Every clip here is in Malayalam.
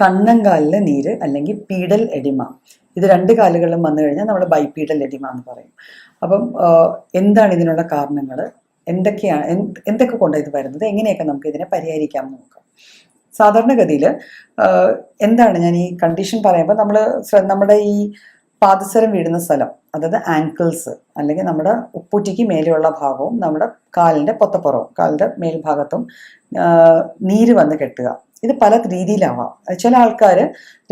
കണ്ണങ്കാലിലെ നീര് അല്ലെങ്കിൽ പീഡൽ എഡിമ, ഇത് രണ്ട് കാലുകളിലും വന്നു കഴിഞ്ഞാൽ നമ്മൾ ബൈപീഡൽ എഡിമ എന്ന് പറയും. അപ്പം എന്താണ് ഇതിനുള്ള കാരണങ്ങൾ, എന്തൊക്കെയാണ്, എന്തൊക്കെ കൊണ്ടാണ് ഇത് വരുന്നത്, എങ്ങനെയൊക്കെ നമുക്ക് ഇതിനെ പരിഹരിക്കാം എന്ന് നോക്കാം. സാധാരണഗതിയിൽ എന്താണ് ഞാൻ ഈ കണ്ടീഷൻ പറയുമ്പോൾ നമ്മുടെ ഈ പാദസരം വീഴുന്ന സ്ഥലം, അതായത് ആങ്കിൾസ് അല്ലെങ്കിൽ നമ്മുടെ ഉപ്പൂറ്റിക്ക് മേലെയുള്ള ഭാഗവും നമ്മുടെ കാലിൻ്റെ പൊത്തപ്പുറവും കാലിൻ്റെ മേൽഭാഗത്തും നീര് വന്ന് കെട്ടുക. ഇത് പല രീതിയിലാവാം. ചില ആൾക്കാർ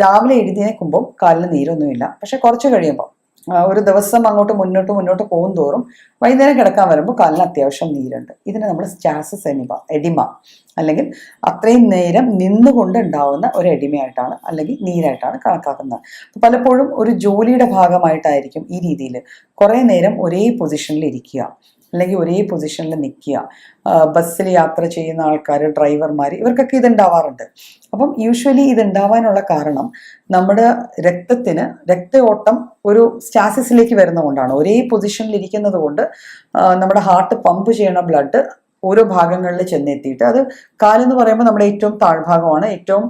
രാവിലെ എഴുന്നേൽക്കുമ്പോൾ കാലിന് നീരൊന്നുമില്ല, പക്ഷെ കുറച്ച് കഴിയുമ്പോൾ ഒരു ദിവസം അങ്ങോട്ട് മുന്നോട്ട് പോകും തോറും വൈകുന്നേരം കിടക്കാൻ വരുമ്പോൾ കാലിന് അത്യാവശ്യം നീരുണ്ട്. ഇതിനെ നമ്മൾ സ്റ്റാസിസ് എഡിമ അല്ലെങ്കിൽ അത്രയും നേരം നിന്നുകൊണ്ട് ഉണ്ടാവുന്ന ഒരു എഡിമയായിട്ടാണ് അല്ലെങ്കിൽ നീരായിട്ടാണ് കണക്കാക്കുന്നത്. പലപ്പോഴും ഒരു ജോലിയുടെ ഭാഗമായിട്ടായിരിക്കും ഈ രീതിയിൽ കുറേ നേരം ഒരേ പൊസിഷനിൽ ഇരിക്കുക അല്ലെങ്കിൽ ഒരേ പൊസിഷനിൽ നിൽക്കുക. ബസ്സിൽ യാത്ര ചെയ്യുന്ന ആൾക്കാർ, ഡ്രൈവർമാർ, ഇവർക്കൊക്കെ ഇതുണ്ടാവാറുണ്ട്. അപ്പം യൂഷ്വലി ഇതുണ്ടാവാനുള്ള കാരണം നമ്മുടെ രക്തയോട്ടം ഒരു സ്റ്റാസിസിലേക്ക് വരുന്നതുകൊണ്ടാണ്. ഒരേ പൊസിഷനിൽ ഇരിക്കുന്നത് കൊണ്ട് നമ്മുടെ ഹാർട്ട് പമ്പ് ചെയ്യണ ബ്ലഡ് ഓരോ ഭാഗങ്ങളിൽ ചെന്നെത്തിയിട്ട്, അത് കാലെന്ന് പറയുമ്പോൾ നമ്മുടെ ഏറ്റവും താഴ്ഭാഗമാണ്, ഏറ്റവും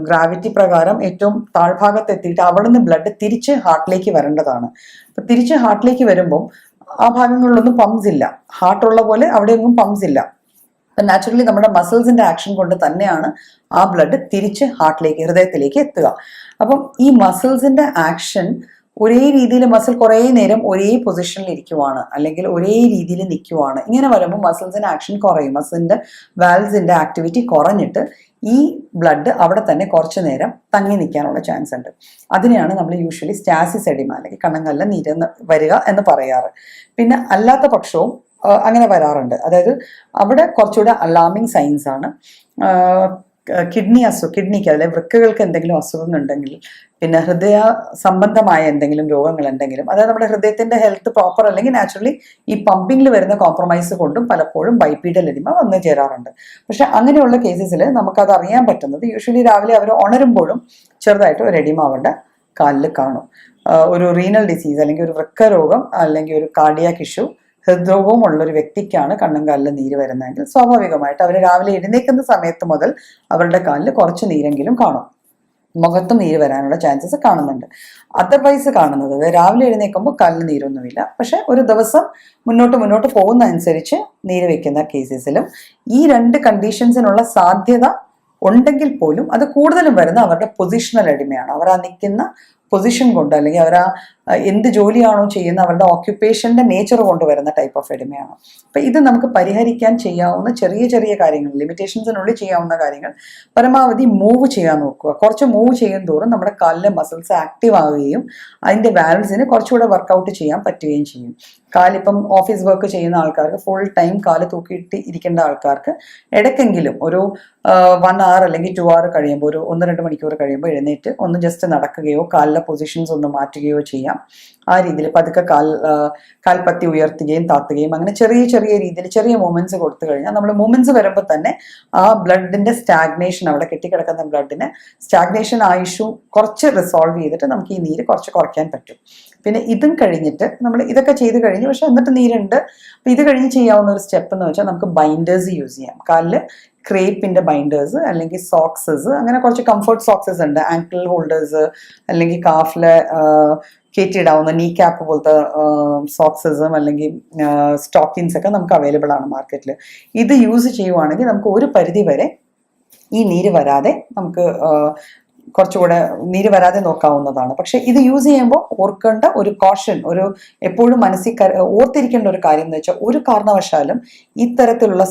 ഗ്രാവിറ്റി പ്രകാരം ഏറ്റവും താഴ്ഭാഗത്ത് എത്തിയിട്ട് അവിടെ നിന്ന് ബ്ലഡ് തിരിച്ച് ഹാർട്ടിലേക്ക് വരേണ്ടതാണ്. അപ്പം തിരിച്ച് ഹാർട്ടിലേക്ക് വരുമ്പോൾ ആ ഭാഗങ്ങളിലൊന്നും പമ്പ്സ് ഇല്ല, ഹാർട്ടുള്ള പോലെ അവിടെയൊന്നും പമ്പ്സ് ഇല്ല. അപ്പം നാച്ചുറലി നമ്മുടെ മസിൽസിന്റെ ആക്ഷൻ കൊണ്ട് തന്നെയാണ് ആ ബ്ലഡ് തിരിച്ച് ഹൃദയത്തിലേക്ക് എത്തുക. അപ്പം ഈ മസിൽസിന്റെ ആക്ഷൻ ഒരേ രീതിയിൽ, മസിൽ കുറേ നേരം ഒരേ പൊസിഷനിൽ ഇരിക്കുവാണ് അല്ലെങ്കിൽ ഒരേ രീതിയിൽ നിൽക്കുവാണ്, ഇങ്ങനെ വരുമ്പോൾ മസിൽസിന്റെ ആക്ഷൻ കുറയും, മസിലിന്റെ വാൽവ്സിന്റെ ആക്ടിവിറ്റി കുറഞ്ഞിട്ട് ഈ ബ്ലഡ് അവിടെ തന്നെ കുറച്ചു നേരം തങ്ങി നിൽക്കാനുള്ള ചാൻസ് ഉണ്ട്. അതിനെയാണ് നമ്മൾ യൂഷ്വലി സ്റ്റാസിസ് എഡിമ അല്ലെങ്കിൽ കണ്ണങ്കലിലെ നീര് വരിക എന്ന് പറയാറ്. പിന്നെ അല്ലാത്ത പക്ഷവും അങ്ങനെ വരാറുണ്ട്. അതായത് അവിടെ കുറച്ചുകൂടെ അലാമിങ് സൈൻസ് ആണ്. കിഡ്നിക്ക് അല്ലെ വൃക്കകൾക്ക് എന്തെങ്കിലും അസുഖങ്ങളുണ്ടെങ്കിൽ, പിന്നെ ഹൃദയ സംബന്ധമായ എന്തെങ്കിലും രോഗങ്ങളുണ്ടെങ്കിലും, അതായത് നമ്മുടെ ഹൃദയത്തിന്റെ ഹെൽത്ത് പ്രോപ്പർ അല്ലെങ്കിൽ നാച്ചുറലി ഈ പമ്പിങ്ങിൽ വരുന്ന കോംപ്രമൈസ് കൊണ്ടും പലപ്പോഴും ബൈപീഡൽ എഡിമ വന്നു ചേരാറുണ്ട്. പക്ഷെ അങ്ങനെയുള്ള കേസസിൽ നമുക്കത് അറിയാൻ പറ്റുന്നത് യൂഷ്വലി രാവിലെ അവർ ഉണരുമ്പോഴും ചെറുതായിട്ട് ഒരു എഡിമ അവരുടെ കാലിൽ കാണും. ഒരു റീനൽ ഡിസീസ് അല്ലെങ്കിൽ ഒരു വൃക്കരോഗം അല്ലെങ്കിൽ ഒരു കാർഡിയാക് ഇഷ്യൂ, ഹൃദ്രോഗവും ഉള്ളൊരു വ്യക്തിക്കാണ് കണ്ണങ്കാലിൽ നീര് വരുന്നതെങ്കിൽ സ്വാഭാവികമായിട്ട് അവർ രാവിലെ എഴുന്നേൽക്കുന്ന സമയത്ത് മുതൽ അവരുടെ കാലിൽ കുറച്ച് നീരെങ്കിലും കാണും, മുഖത്തും നീര് വരാനുള്ള ചാൻസസ് കാണുന്നുണ്ട്. അതർവൈസ് കാണുന്നത് രാവിലെ എഴുന്നേൽക്കുമ്പോൾ കാലിന് നീരൊന്നുമില്ല, പക്ഷെ ഒരു ദിവസം മുന്നോട്ട് പോകുന്ന അനുസരിച്ച് നീര് വെക്കുന്ന കേസസിലും ഈ രണ്ട് കണ്ടീഷൻസിനുള്ള സാധ്യത ഉണ്ടെങ്കിൽ പോലും അത് കൂടുതലും വരുന്ന അവരുടെ പൊസിഷണൽ എഡിമയാണ്. അവർ ആ നിൽക്കുന്ന പൊസിഷൻ കൊണ്ട് അല്ലെങ്കിൽ അവർ ആ എന്ത് ജോലിയാണോ ചെയ്യുന്ന അവരുടെ ഓക്യുപ്പേഷന്റെ നേച്ചർ കൊണ്ടുവരുന്ന ടൈപ്പ് ഓഫ് എഡിമയാണ്. അപ്പൊ ഇത് നമുക്ക് പരിഹരിക്കാൻ ചെയ്യാവുന്ന ചെറിയ ചെറിയ കാര്യങ്ങൾ, ലിമിറ്റേഷൻസിനുള്ളിൽ ചെയ്യാവുന്ന കാര്യങ്ങൾ പരമാവധി മൂവ് ചെയ്യാൻ നോക്കുക. കുറച്ച് മൂവ് ചെയ്യും തോറും നമ്മുടെ കാലിലെ മസിൽസ് ആക്റ്റീവ് ആവുകയും അതിന്റെ വാൽവ്സിന് കുറച്ചുകൂടെ വർക്കൗട്ട് ചെയ്യാൻ പറ്റുകയും ചെയ്യും. കാലിപ്പം ഓഫീസ് വർക്ക് ചെയ്യുന്ന ആൾക്കാർക്ക്, ഫുൾ ടൈം കാല് തൂക്കിയിട്ട് ഇരിക്കേണ്ട ആൾക്കാർക്ക് ഇടയ്ക്കെങ്കിലും ഒരു 1 hour അല്ലെങ്കിൽ 2 hour കഴിയുമ്പോൾ, ഒരു 1-2 മണിക്കൂർ കഴിയുമ്പോൾ എഴുന്നേറ്റ് ഒന്ന് ജസ്റ്റ് നടക്കുകയോ കാലിലെ പൊസിഷൻസ് ഒന്ന് മാറ്റുകയോ ചെയ്യാം. ആ രീതിയിൽ പതുക്കെ കാൽപ്പത്തി ഉയർത്തുകയും താത്തുകയും അങ്ങനെ ചെറിയ ചെറിയ രീതിയിൽ ചെറിയ മൂവ്മെന്റ്സ് കൊടുത്തു കഴിഞ്ഞാൽ, നമ്മൾ മൂവ്മെന്റ്സ് വരുമ്പോൾ തന്നെ ആ ബ്ലഡിന്റെ സ്റ്റാഗ്നേഷൻ, അവിടെ കെട്ടിക്കിടക്കുന്ന ബ്ലഡിന് സ്റ്റാഗ്നേഷൻ ആയിഷു കുറച്ച് റിസോൾവ് ചെയ്തിട്ട് നമുക്ക് ഈ നീര് കുറച്ച് കുറയ്ക്കാൻ പറ്റും. പിന്നെ ഇതും കഴിഞ്ഞിട്ട് നമ്മൾ ഇതൊക്കെ ചെയ്ത് കഴിഞ്ഞ് പക്ഷെ എന്നിട്ട് നീരുണ്ട്. അപ്പം ഇത് കഴിഞ്ഞ് ചെയ്യാവുന്ന ഒരു സ്റ്റെപ്പ് എന്ന് വെച്ചാൽ നമുക്ക് ബൈൻഡേഴ്സ് യൂസ് ചെയ്യാം. കാലിൽ ക്രേപ്പിന്റെ ബൈൻഡേഴ്സ് അല്ലെങ്കിൽ സോക്സസ്, അങ്ങനെ കുറച്ച് കംഫർട്ട് സോക്സസ് ഉണ്ട്, ആങ്കിൾ ഹോൾഡേഴ്സ് അല്ലെങ്കിൽ കാഫിലെ കയറ്റിയിടാവുന്ന നീ ക്യാപ്പ് പോലത്തെ സോക്സസും അല്ലെങ്കിൽ സ്റ്റോക്കിൻസ് ഒക്കെ നമുക്ക് അവൈലബിൾ ആണ് മാർക്കറ്റിൽ. ഇത് യൂസ് ചെയ്യുവാണെങ്കിൽ നമുക്ക് ഒരു പരിധി വരെ ഈ നീര് വരാതെ നമുക്ക് കുറച്ചുകൂടെ നീര് വരാതെ നോക്കാവുന്നതാണ്. പക്ഷെ ഇത് യൂസ് ചെയ്യുമ്പോൾ ഓർക്കേണ്ട ഒരു കോഷൻ, ഒരു എപ്പോഴും മനസ്സിൽ ഓർത്തിരിക്കേണ്ട ഒരു കാര്യം എന്ന് വെച്ചാൽ, ഒരു കാരണവശാലും ഇത്തരത്തിലുള്ള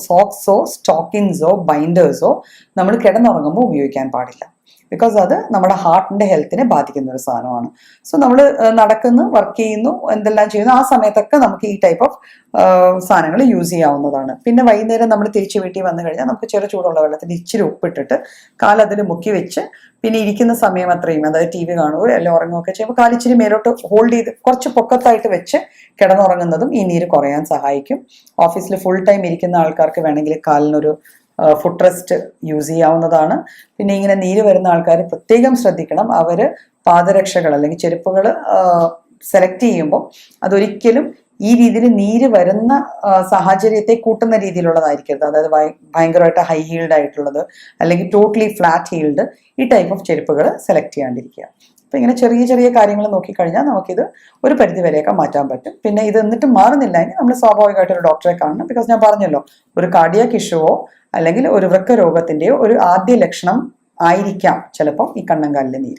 സോക്സോ സ്റ്റോക്കിൻസോ ബൈൻഡേഴ്സോ നമ്മൾ കിടന്നുറങ്ങുമ്പോൾ ഉപയോഗിക്കാൻ പാടില്ല. ബിക്കോസ് അത് നമ്മുടെ ഹാർട്ടിന്റെ ഹെൽത്തിനെ ബാധിക്കുന്ന ഒരു സാധനമാണ്. സോ നമ്മൾ നടക്കുന്നു, വർക്ക് ചെയ്യുന്നു, എന്തെല്ലാം ചെയ്യുന്നു, ആ സമയത്തൊക്കെ നമുക്ക് ഈ ടൈപ്പ് ഓഫ് സാധനങ്ങൾ യൂസ് ചെയ്യാവുന്നതാണ്. പിന്നെ വൈകുന്നേരം നമ്മൾ തിരിച്ചു വീട്ടിൽ വന്നു കഴിഞ്ഞാൽ നമുക്ക് ചെറു ചൂടുള്ള വെള്ളത്തിൽ ഇച്ചിരി ഉപ്പിട്ടിട്ട് കാലതിൽ മുക്കി വെച്ച് പിന്നെ ഇരിക്കുന്ന സമയം അത്രയും, അതായത് TV കാണുകയോ അല്ലെങ്കിൽ ഉറങ്ങുകയൊക്കെ ചെയ്യുമ്പോൾ കാലിച്ചിരി മേലോട്ട് ഹോൾഡ് ചെയ്ത് കുറച്ച് പൊക്കത്തായിട്ട് വെച്ച് കിടന്നുറങ്ങുന്നതും ഈ നീര് കുറയാൻ സഹായിക്കും. ഓഫീസിൽ ഫുൾ ടൈം ഇരിക്കുന്ന ആൾക്കാർക്ക് വേണമെങ്കിൽ കാലിനൊരു ഫുഡ് റെസ്റ്റ് യൂസ് ചെയ്യാവുന്നതാണ്. പിന്നെ ഇങ്ങനെ നീര് വരുന്ന ആൾക്കാർ പ്രത്യേകം ശ്രദ്ധിക്കണം, അവർ പാദരക്ഷകൾ അല്ലെങ്കിൽ ചെരുപ്പുകൾ സെലക്ട് ചെയ്യുമ്പോൾ അതൊരിക്കലും ഈ രീതിയിൽ നീര് വരുന്ന സാഹചര്യത്തെ കൂട്ടുന്ന രീതിയിലുള്ളതായിരിക്കരുത്. അതായത് ഭയങ്കരമായിട്ട് ഹൈ ഹീൽഡ് ആയിട്ടുള്ളത് അല്ലെങ്കിൽ ടോട്ടലി ഫ്ലാറ്റ് ഹീൽഡ്, ഈ ടൈപ്പ് ഓഫ് ചെരുപ്പുകൾ സെലക്ട് ചെയ്യാണ്ടിരിക്കുക. അപ്പം ഇങ്ങനെ ചെറിയ ചെറിയ കാര്യങ്ങൾ നോക്കിക്കഴിഞ്ഞാൽ നമുക്കിത് ഒരു പരിധി വരെയൊക്കെ മാറ്റാൻ പറ്റും. പിന്നെ ഇത് എന്നിട്ട് മാറുന്നില്ല എങ്കിൽ നമ്മൾ സ്വാഭാവികമായിട്ട് ഒരു ഡോക്ടറെ കാണണം. ബിക്കോസ് ഞാൻ പറഞ്ഞല്ലോ, ഒരു കാർഡിയാക് ഇഷ്യൂവോ അല്ലെങ്കിൽ ഒരു വൃക്ക രോഗത്തിൻ്റെയോ ഒരു ആദ്യ ലക്ഷണം ആയിരിക്കാം ചിലപ്പോൾ ഈ കണ്ണങ്കാലിലെ നീര്.